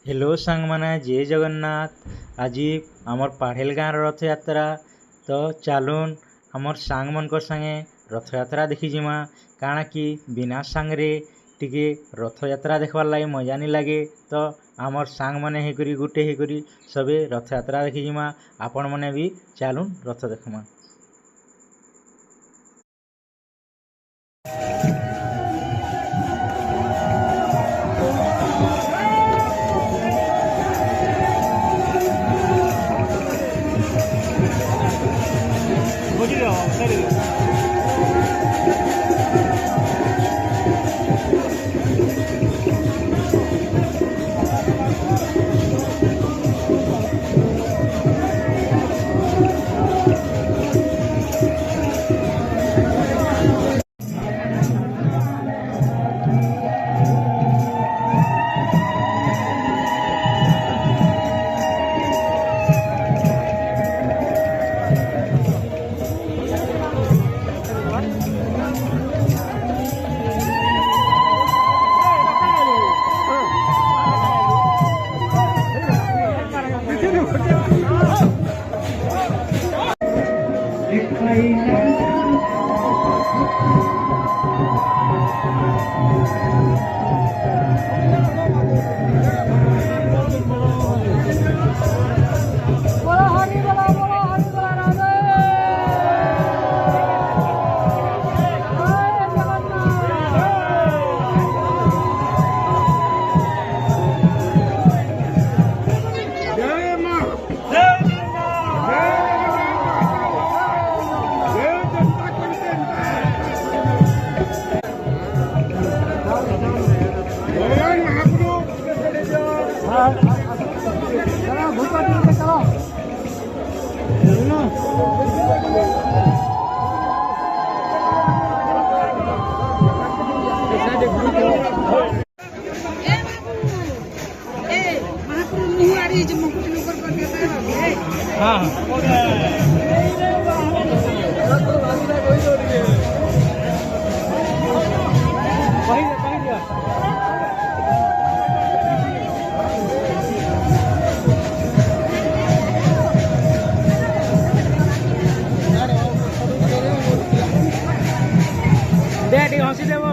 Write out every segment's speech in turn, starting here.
Hello सांग मैंने जय जगन्नाथ। आज आमर पाढ़ेल गाँव रथ यात्रा तो चलुन आमर सांग मन संगे रथ यात्रा देखी जिमा। काଣା कि बिना सांगरे टिके रथ यात्रा देखवार लगे मजा नहीं लगे। तो आमर सांग मैंने हेकरी गुटे हेकरी सबे रथ यात्रा देखी जिमा। आपण मैंने भी चलुन रथ देखमा। हसी देव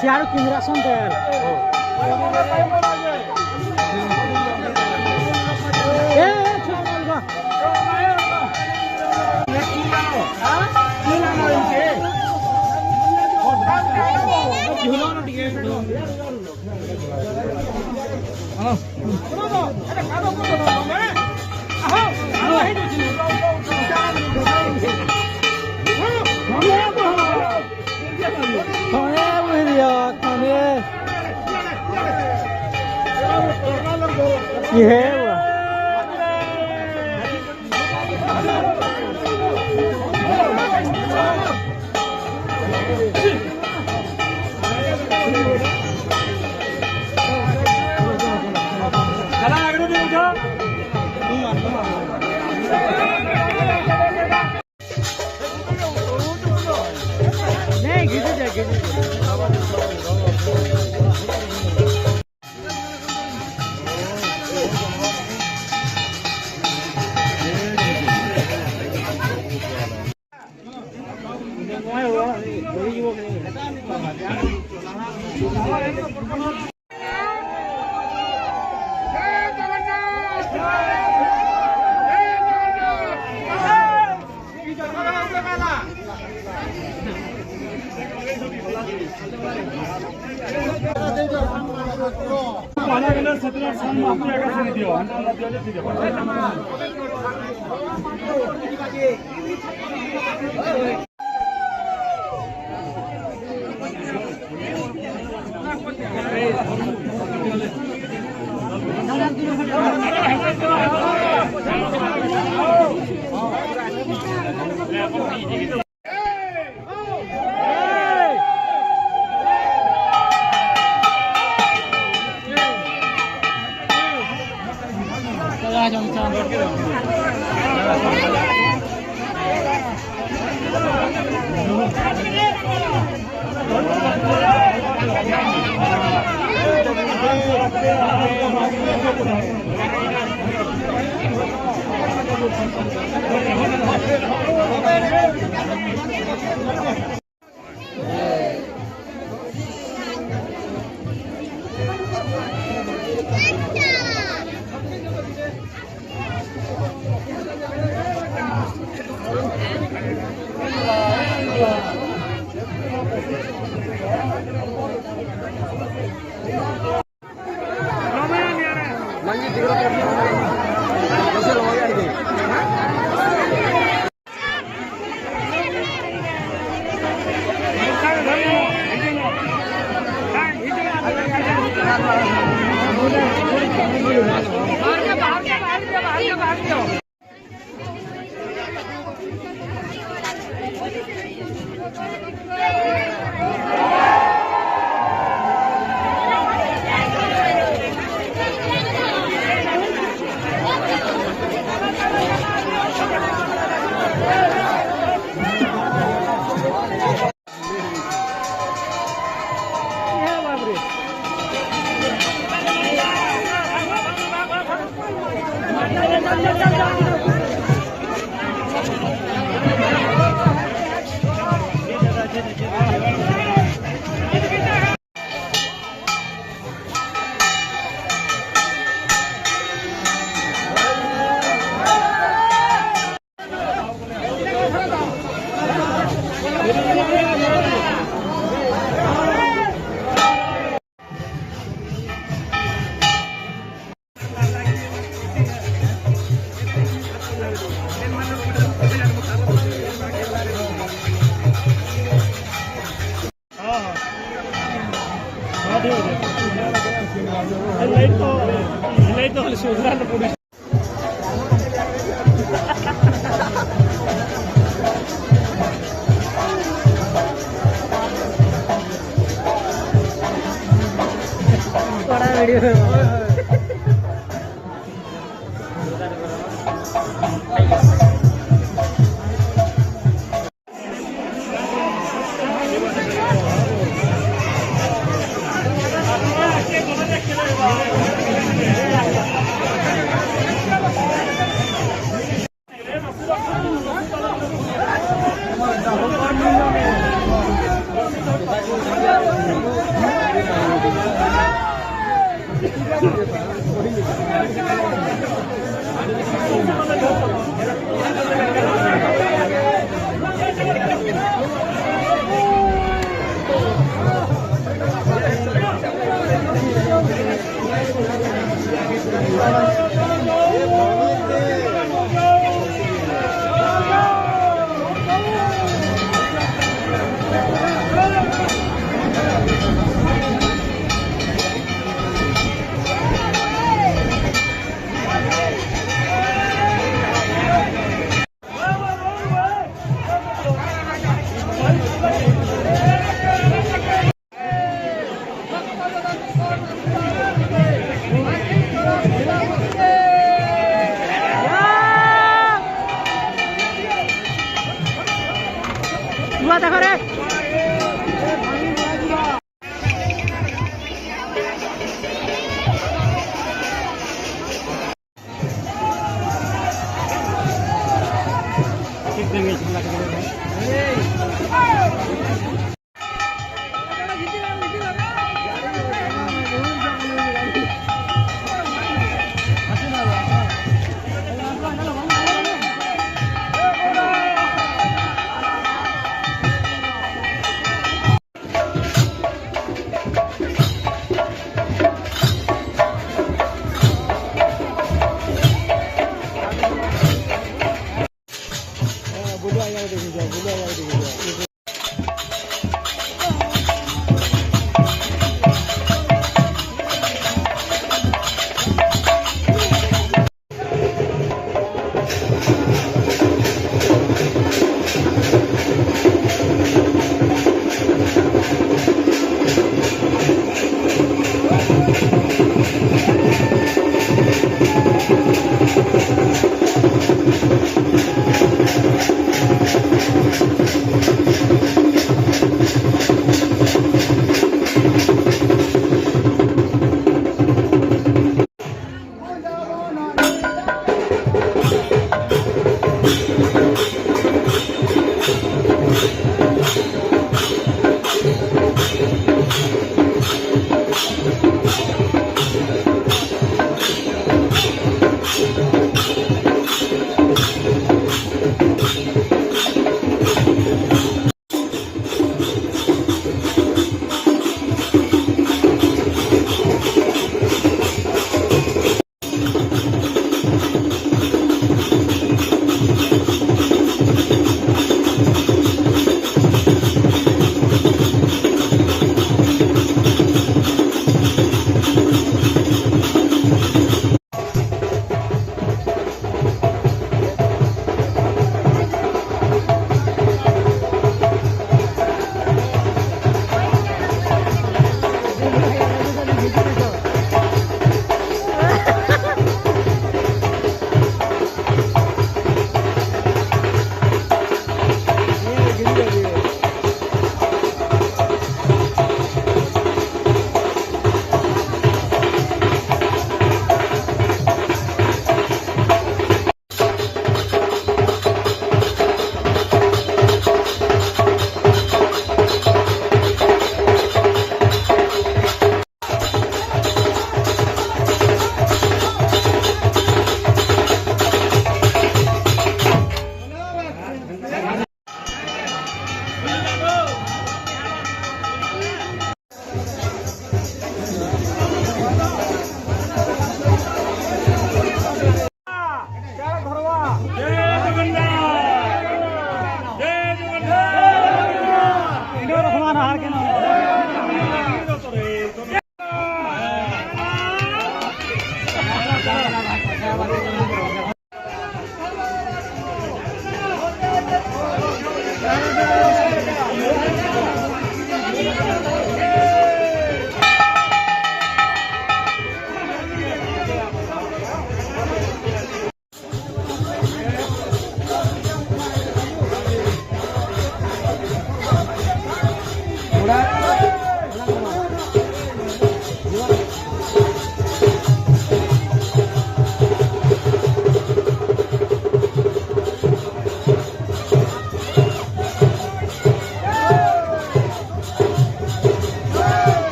सियाड़ पिंजरासन तयार ये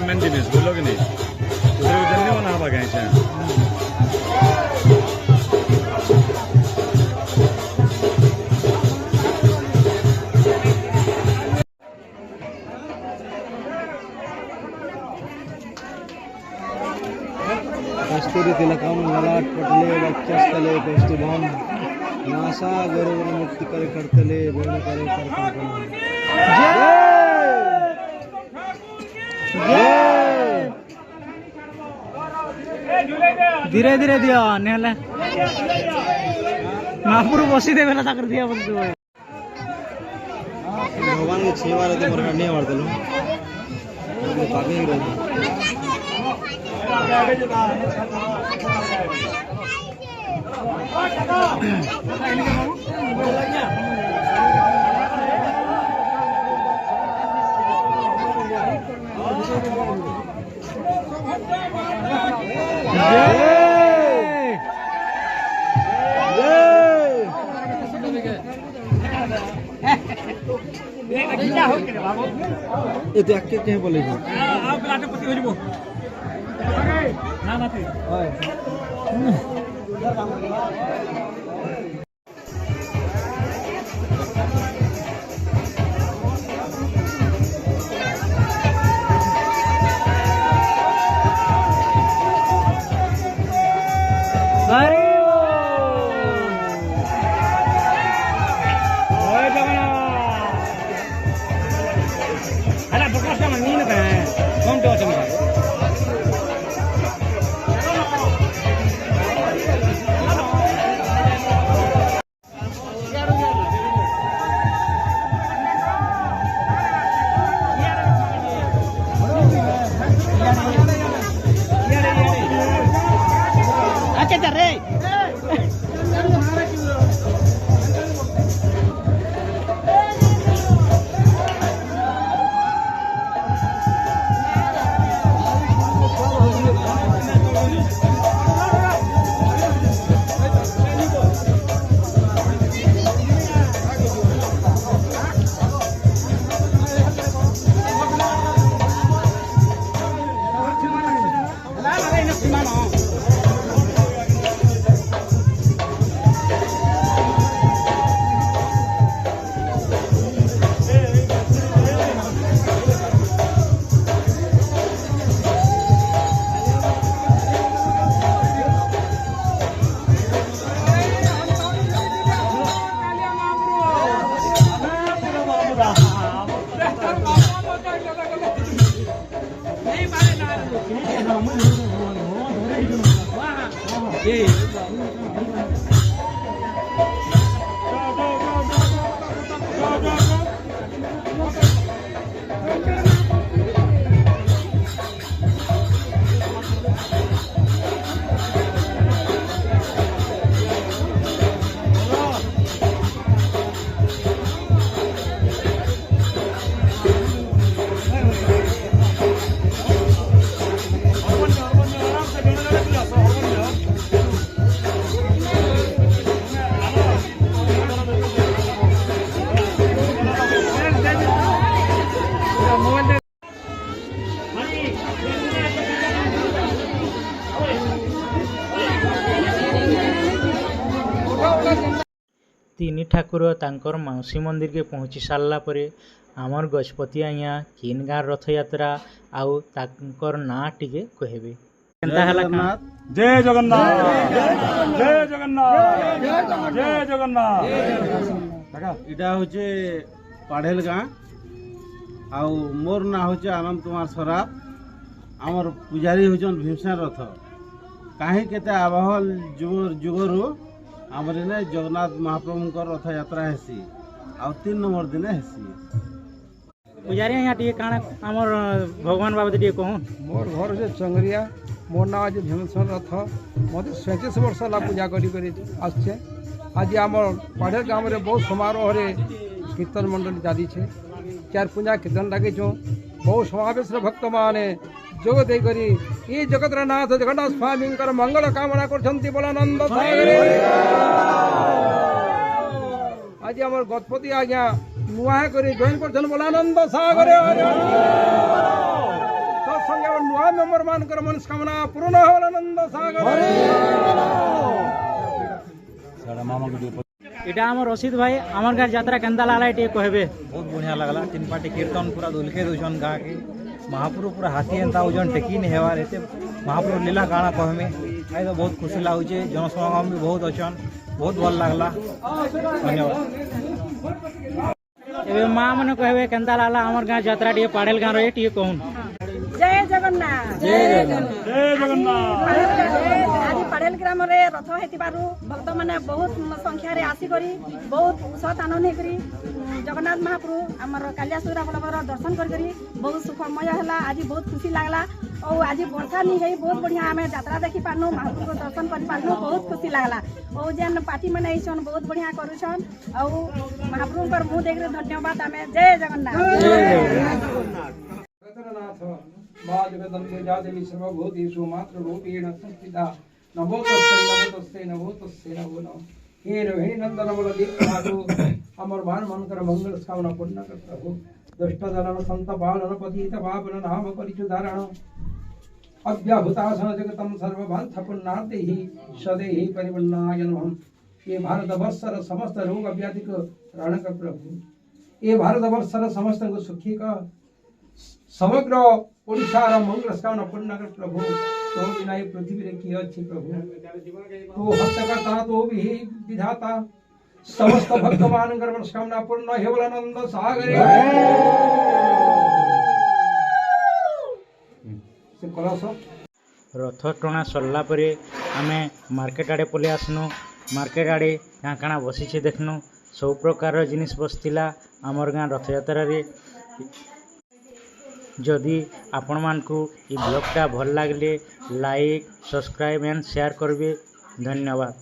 मेन जिनिस बुझल कि नहीं जल्दी बना बगाइछे कस्तूरी तिलकम ललाट पटले वक्षस्थले कौस्तुभम नासा गौरव मुक्ति करे करतले वेणु करे करतम धीरे धीरे दियो नेले महापुर बसी देवे ना ताकर दिया बोल भगवान के 6 बार तो मरना नहीं मारतलो कागे ही रहते ये देख के कहे बोले आप लाटपति हो जबो ना माथि अरे तीन ठाकुर तांकर मौसी मंदिर के पहुँची सारा पर आमर गजपति आज्ञा किन गाँव रथ यात्रा आउ तांकर ना टिके कहबे जय जगन्नाथ जय जगन्नाथ जय जगन्नाथ इटा होचे पाढ़ेल गाँ आउ मोर ना होचे आनंद कुमार सराफ आमर पूजारी होचन भीमसेन रथ कहीं केते आबहल जुगरू आमर इने जगन्नाथ महाप्रभु रथ यात्रा हेसी आउ 3 नंबर दिन हेसी। पूजारी यहाँ टे काଣା आमर भगवान बाबद टे कहूँ। मोर घर से चंगरिया मोर ना आज भीमसेन रथ मत 37 वर्ष ला पूजा करी आसचे। आज आमर पाढ़ेर गाँव में बहुत समारोह रे कीर्तन मंडली चाली छे। 4 पूजा कीर्तन लगे बहुत समावेश भक्त माने जोग दे करी ई जगतर नाथ जगन्नाथ स्वामी मंगल कामना करछंती बोलानंद सागर। आज आमर गणपति आज्ञा नुआ करी जॉइन करछन बोलानंद सागर। तो संगे नुआ मेंबर मानकर मनस्कामना पूर्ण बोलानंद सागर। এটা আমার রশিদ ভাই আমার গাঁ যাত্রা কেন্দা লাগলা टे कहबे। बहुत बढ़िया लगला 3 पार्टी कीर्तन पूरा दुलके दोजन गाँ के महाप्रभु पूरा हाथी एंता ओजन टेकी नहीं हेवार एते महाप्रभु लीला गाना कहमे आई तो बहुत खुशी लाଗୁचे। जनसमागम भी बहुत अछन बहुत भल लागला। धन्यवाद। एबे माँ मन कहबे केंदा लागला हमर गाँ यात्रा टे पाड़ेल गाँ रे टे कहूँ। जय जगन्नाथ जय जगन्नाथ। आज पाड़ेल ग्राम रे रथ हेतिबारु भक्त माने बहुत संख्या रे आसी करी बहुत उत्साह आनंद करी जगन्नाथ महाप्रभु हमर कालियासुरा बलवर दर्शन करी बहुत सुखमय हला। आज बहुत खुशी लागला और आज वर्षा नहीं है बहुत बढ़िया आमे यात्रा देखि पानु महाप्रभु दर्शन करि पानु बहुत खुशी लागला। और जेन पार्टी माने आइछन बहुत बढ़िया करूछन और महाप्रभु पर मुंह देख रे धन्यवाद। आमे जय जगन्नाथ नाथ मां जगदम्बे जादेवी सर्वभूतेषु मातृरूपेण संस्थिता नमो तस्मै नमो नमः। हे रोहिणी नंदन बलदेव अमर भान मनकर मंगल कामना पूर्ण कर प्रभु दुष्ट दलन संत पालन पतित पावन नाम परिचुधारण अभ्याभूतासन जगतम सर्वभांत पुण्णार्तेहि सदैहि परिपन्नाय नमः। ये भारत वर्षर समस्त रोग व्याधि को रण कर प्रभु ये भारत वर्षर समस्त को सुखी का समग्र ओडिशार मंगल कामना पूर्ण कर प्रभु। तो बिना ये पृथ्वी रे की अच्छी प्रभु तो हस्तकर्ता तो भी विधाता समस्त भक्त मानकर मनस्कामना पूर्ण हे बोलानंद सागर। से कलश रथ टଣା सरला परे आमे मार्केट आड़े पले आसनु। मार्केट आड़े काँ काଣା बसीचे देखनु सब प्रकार जिनिस बसतिला आमर गाँ रथ यात्रा रे। जदि आपण मानकु ई ब्लॉगटा भल लागले लाइक सब्सक्राइब एंड शेयर करबे। धन्यवाद।